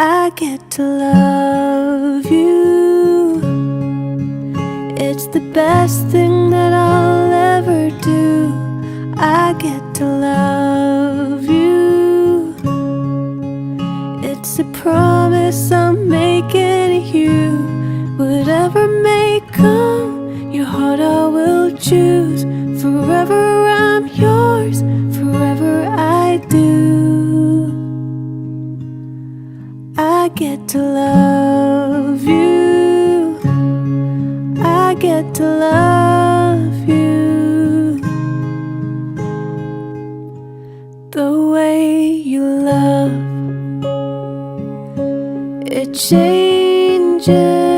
I get to love you. It's the best thing that I'll ever do. I get to love you. It's a promise I'm making you. Whatever may come, your heart I will choose. Forever I'm yours, forever I do. I get to love you. I get to love you. The way you love, it changes